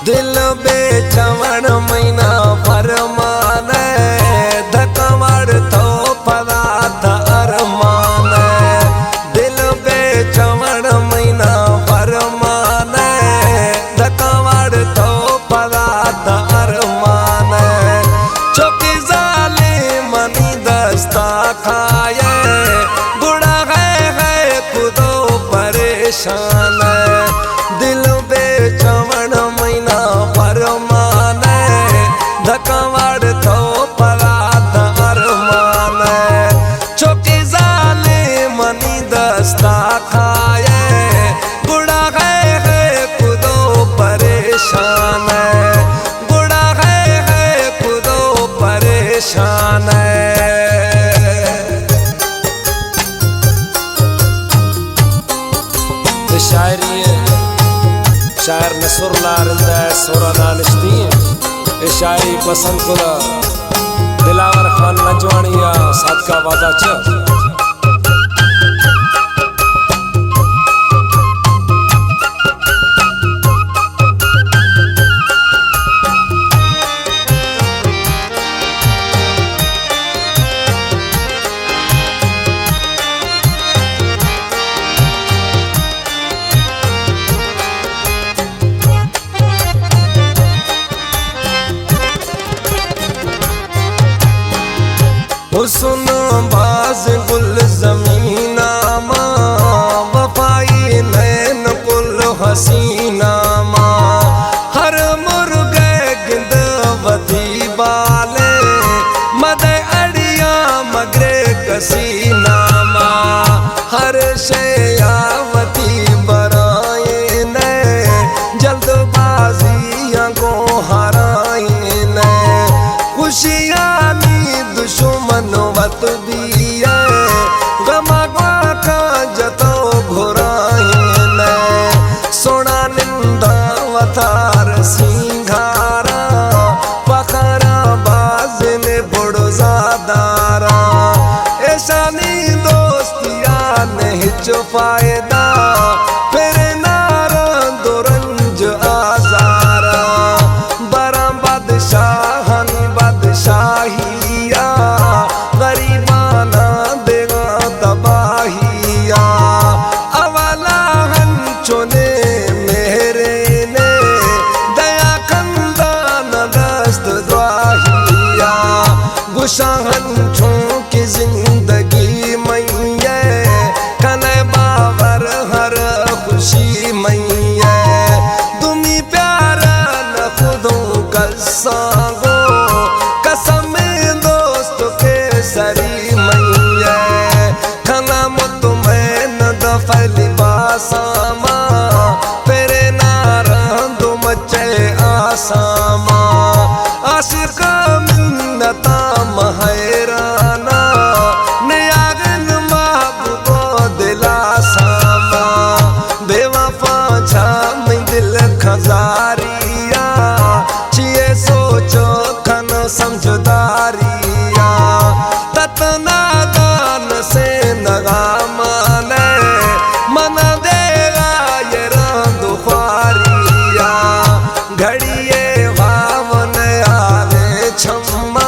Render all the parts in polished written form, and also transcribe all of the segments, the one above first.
दिल बेचवण महीना फरमान धकमड़ तो पदार्थ अरमान दिल बेचवण महीना फरमान धकमड़ तो पदार्थ अरमान चौकी जाले मनी दस्ता खाए बुढ़ा है खुदो परेशान दिल बेचवण महीना फरमान धकमड़ तो पदार्थ अरमान चौकी जाले मनी दस्ता खाए बुढ़ा है खुदो परेशान बुढ़ा है खुदो परेशान शायरी शायर ने सुर लारिंदा सुरा नानिश्ती शायरी पसंद कुदा दिलावर खान नजवानिया साथ का वादा च हुस्न बाज गुल ज़मीना मां वफाई नैन कुल हसीना मां हर मुर्गे गिंद वधी बाले मद अड़िया मगरे कसीना मां हर शयावती बराए ने जल्दबाजियां को हराए ने खुशियां दुश्मन वत दिया गमा का जतो घुराइन सोना निंदा वतार सिंघारा पखरा बाज ने बड़ो ज़ादारा ऐसानी दोस्तिया नहीं जो फायदा फिर नारा दुरंज आजारा बरा बादशाहनी बादशाही गरीबाना देगा तबाहिया अवाला हंचोने मेरे ने दया कंदा न दस्त द्वाहिया गुशा हंचों की जिंदगी मैये कने बावर हर खुशी मैये तुम्ही प्यारा न खुदों कसागो कसम सरी मैया खाना मुत में न दफली बासामा तेरे नारंदो मचे आसामा आशिक मिन्नता महराना नयागन महबूबो दिलासामा बेवफा छाम दिल खजारिया चिए सोचो खन समझदारिया ततना दान से नगा माने मन देगा ये रंग ख्वारिया घड़िए भावन आवे छम्मा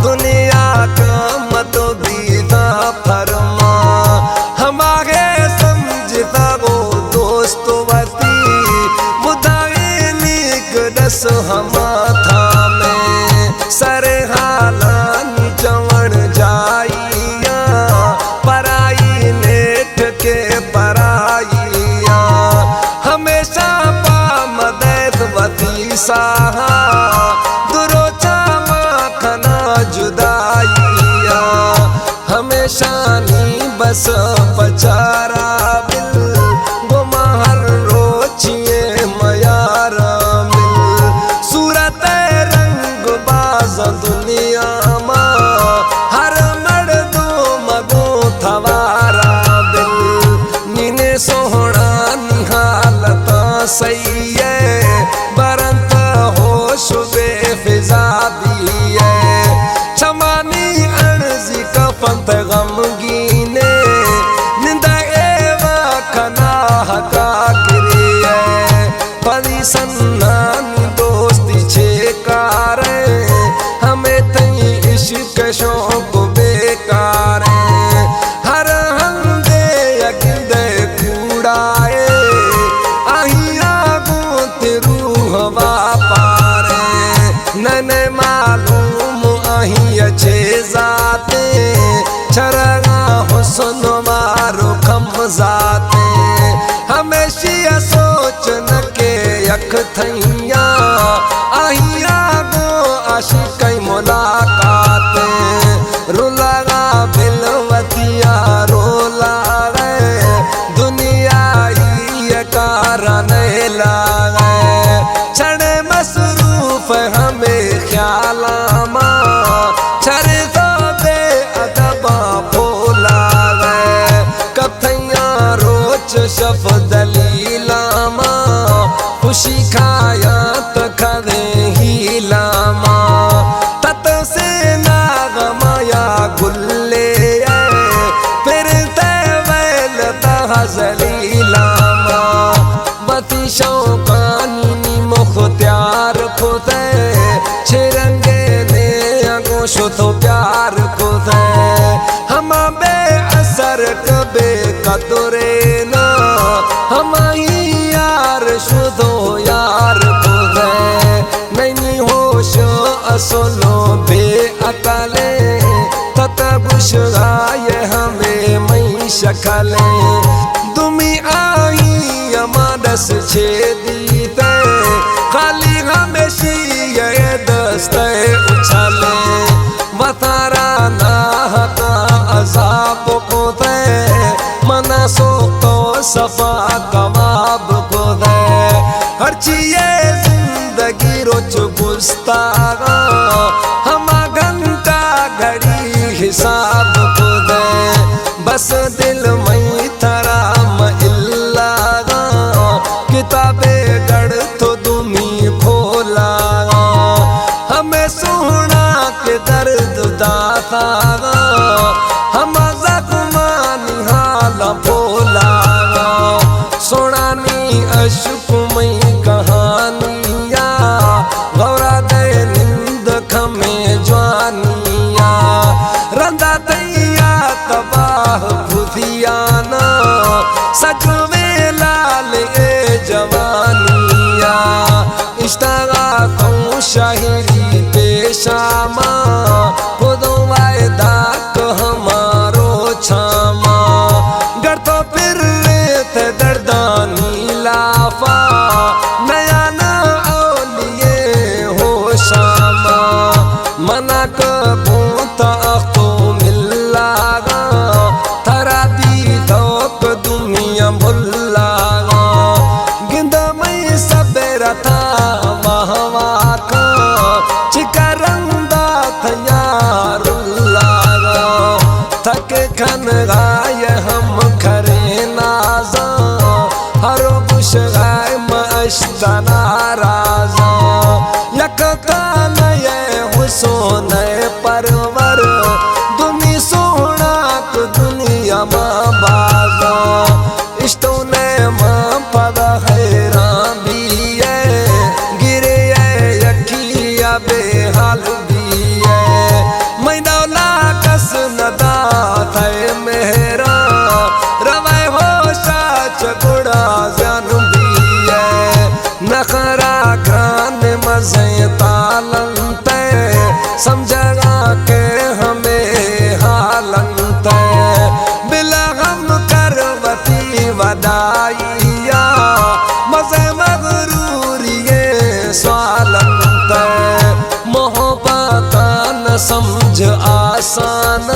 दुनिया का मत दीदा फरमा हमारे समझता वो दोस्त वती बुधाई नीक दस हमा था में सरे हालानी जवण जाइया पराई नेठ के पराइया हमेशा पा मदद वती साहा दुरोचा माखना जुदाइया हमेशा नी बस पचारा बिल गुमा हर रोचिए मयारा मिल सूरत रंग बाज दुनिया हर मर्दो मगो थवारा दिल नीने सोहना निहालता सही है बरंत होश बेफिजा दी है छमानी अर्जी का पंत गमगीने निंदा एवा खना हका किरिए परी सन्नानी दोस्ती छे कारे हमें तई इश्क शौक बेकार हर हंदे यगिंदे कूड़ाए आहिया गोत रूह वापारे नने मालूम आहिया छे जाते चरगा हुस्न मारो कम जाते हमेशा सोच न के अख थैया आहिया गो आशिक मुलाकात रुलागा बिलवतिया रोला दुनिया ये कारण लागे छड़ मसरूफ हमें ख्याला छड़ तो बे अदबा भोला कथैया रोच शफ दलीला खुशी खाया तो खदे ही लामा तत से नाग माया गुल्ले फिर तैवैल तहजली लामा बती शौकानी मुख्तियार खुदे छिरंगे ने अगोशो तो प्यार खुदे हम बे असर कबे कदरे ना हम यार शुद्धो यार खुदे नहीं होश असलो बे अकले ततबुश गाये हमें मई शखले दुमी आई अमादस छे दीते खाली हमेशी ये दस्ते उछले बतारा ना का अजाब खुदे मनसो तो सफा कबाब खुदे हर चीज़ जिंदगी रोज गुस्तागा हम घंटा घड़ी हिसाब खुदे बस दिल मई थरा इल्लागा किताबे गढ़ तो दुमी खोला हमें सुना के दर्द दाता हम जख्मानी हाल भोला सोनानी अशुकमई कहानिया गौरा दे निंद खमे ज्वानिया रंदा दैया तबाह भुधियाना सजवे लाल ए जवानिया इश्तगा तो शाहिरी पेशामा खुदो वायदा हमारो छामा गर तो फिर थे दर्दानी लाफा नया ना औलिए हो शामा मना कबूता तो मिलागा थरा दी धोक दुनिया भुलागा गिंद मई सबेरा था महवा का चिकरंदा तैयारुल्लागा थक खन गाय हम खरे नाजा हरो बुश गाय मश्तना राजा यकता नये हुसोन परवर दुनी सोना को दुनिया माँ बाजा इष्टो ने माँ पदा हैरान भी है गिरे यकिया बेहाल भी है मैं दौला कस नदा थे मेरा रवाय हो साच गुड़ा जान भी है नखरा घान मजे तालंते समझगा के हमें हालंते बिला हम करवती वदाइया मजे मगरूरिये स्वालंते मोहब्बत न समझ आसान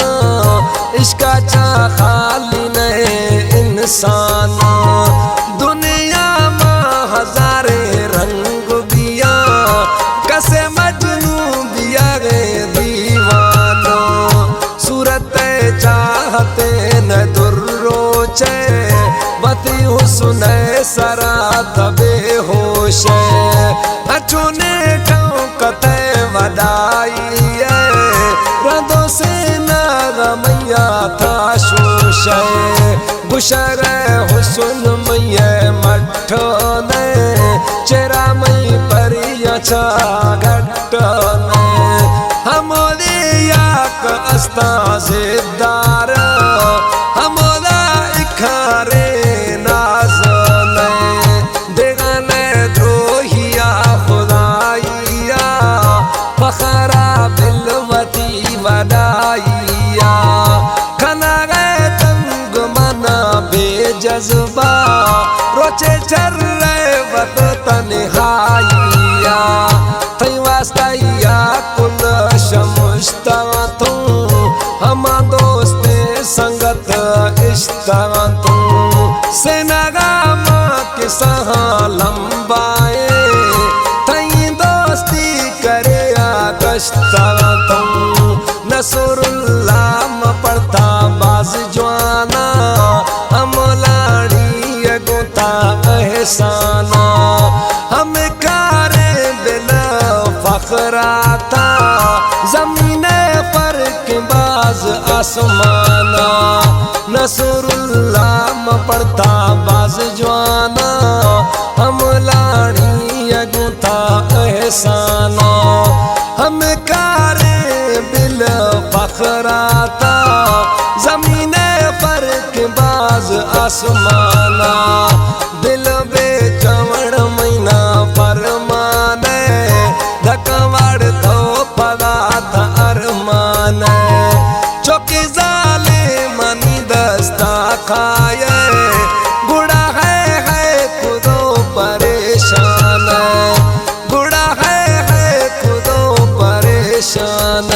इसका चाह खाली नहीं इंसान दुनिया में हजारे रंग दिया कसे मजनू दिया गे दीवानो सूरत चाहते न दुर्रोचे बती हुस्न सरा तबे होश अचुने कते वदाई रदों से मैया था शोश गुशर हुस्न मैया मठ ने चेरा छा घटन हमोदे याक अस्ता जिद्दार हमोदा इखारे नाजन देगाने द्रोहिया खुदाइया फखरा बिलवती वदाइया खना गए तंग मना बेजज़बा रोचे चर्रे वत तन्हाइया थई वास्ताइया कुल शमुश्तातू हमा दोस्ते संगत इश्तातू सेनागामा के सहा लंबाए थई दोस्ती करे आगश्तातू नसरुल्लाह म पड़ता बाज जवाना हमलाड़ी अगोता एहसाना हम कारे दिल फखराता जमीने पर के बाज आसमाना नसरुल्लाह म पड़ता बाज जवाना हमलाड़ी अगोता एहसाना हम कारे बिल फखराता जमीने पर के बाज आसमाना दिल बेचवण महीना फरमाने धकवाड़ तो पदार्थ अरमान चौकी जाले मनी दस्ता खाए गुड़ा है खुदो परेशान गुड़ा है खुदो परेशान।